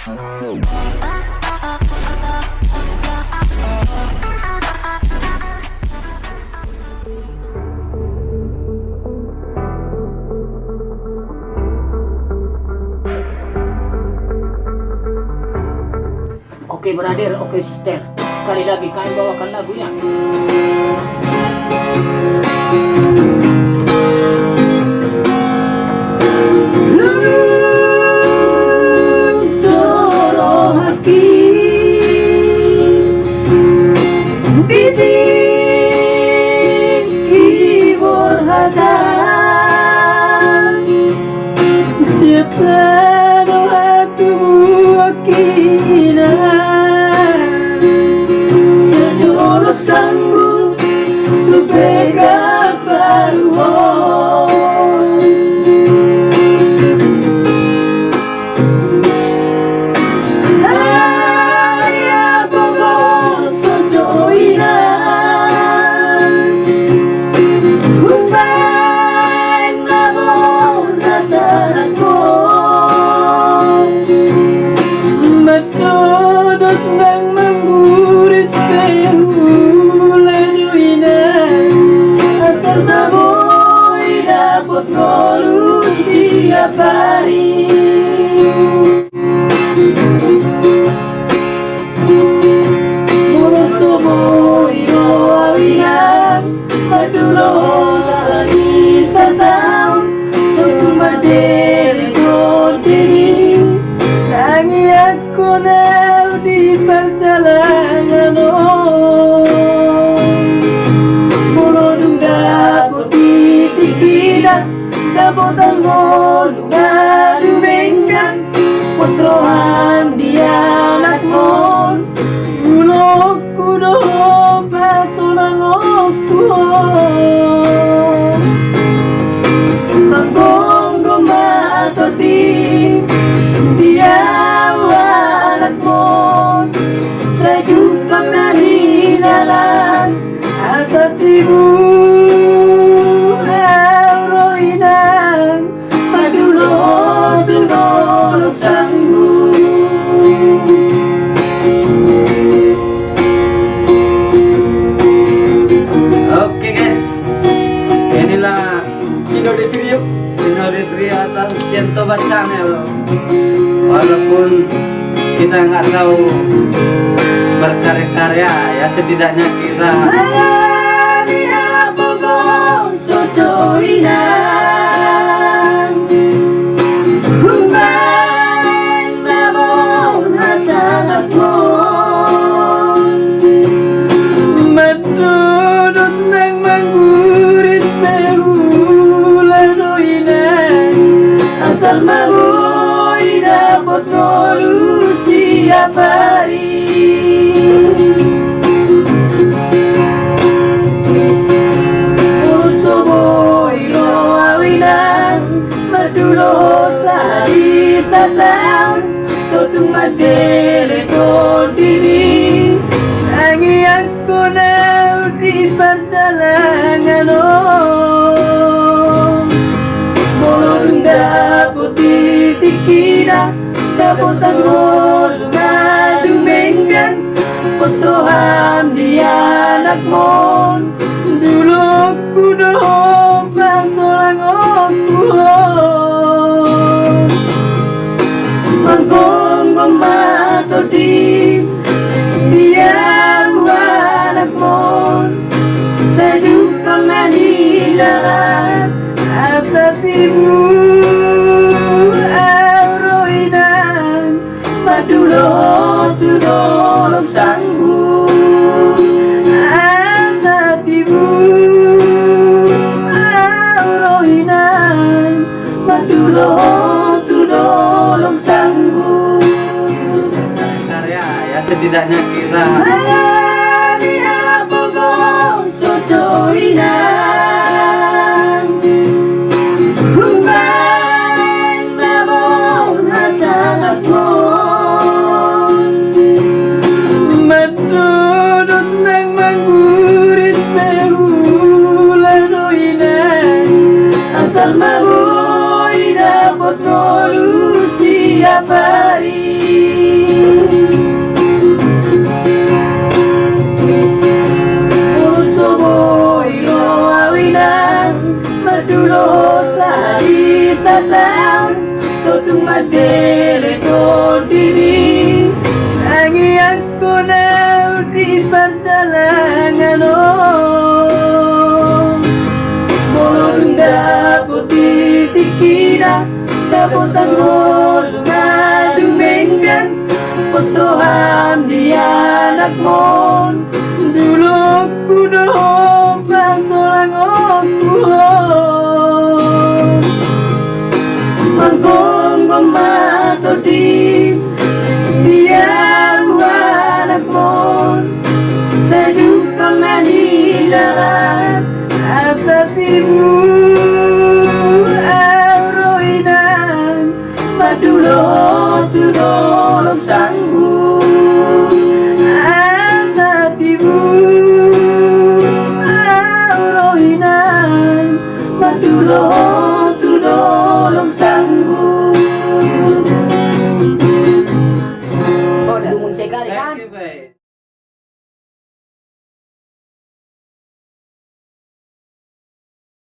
Oke brother, oke sister, sekali lagi kami bawakan lagunya. Doro hati bidik kibor hatan siapa doa akina senyolok sanggup supaya baruan ayah pokok sondoinan umbain nabon nataratko matodos nang memburis pehulanyoinan asal baboy dapat ngolus siap hari mulut soboy doawinan madulo sarani satahun suatu madere kontini nangi aku nau di perjalanan mulodung dapot titikina dapot ang ngolungan umengkan posrohan di anak mon ulok kudo pasonang okku manggong matoti dia anak mon sejupang narinalan asatimu auroinan padulo tunolok sanggup. Oke guys, inilah Sinoditri atas Siento Channel. Walaupun kita nggak tahu berkarya-karya, ya setidaknya kita matodos nang mangguris pehulanyoinan asal maboy dapat ngolus siap hari mulut soboy doawinan madulo sehari satahun suatu madere kontini nangi aku nau di perjalanan mulodung dapot titikina dapot ang ngolungan umengkan posrohan di anak mon dulok kudo pasolang okku manggong matodi dia anak mon sejupang naninalan asatimu auroinan madulo tunolok sanggup asatimu auroinan madulo tunolok sanggup karya ya setidaknya kita matodos nang mangguris pehulanyoinan asal maboy dapat ngolus tiap hari. Musuh ilo awinan madulo sehari satang sotung madere kontini nangi aku na di perjalanan molong dapot titikina dapot ang madumenggan postohan di anak mo dulu ku doh pasolang aku manggonggong matodi dia anak mo sejumpa nani dalam asa timu auroinan madulo tudolong sanggu asa timu auroinan madulo tudolong sanggu. Oh, dah. Sekali kan? Thank you, babe.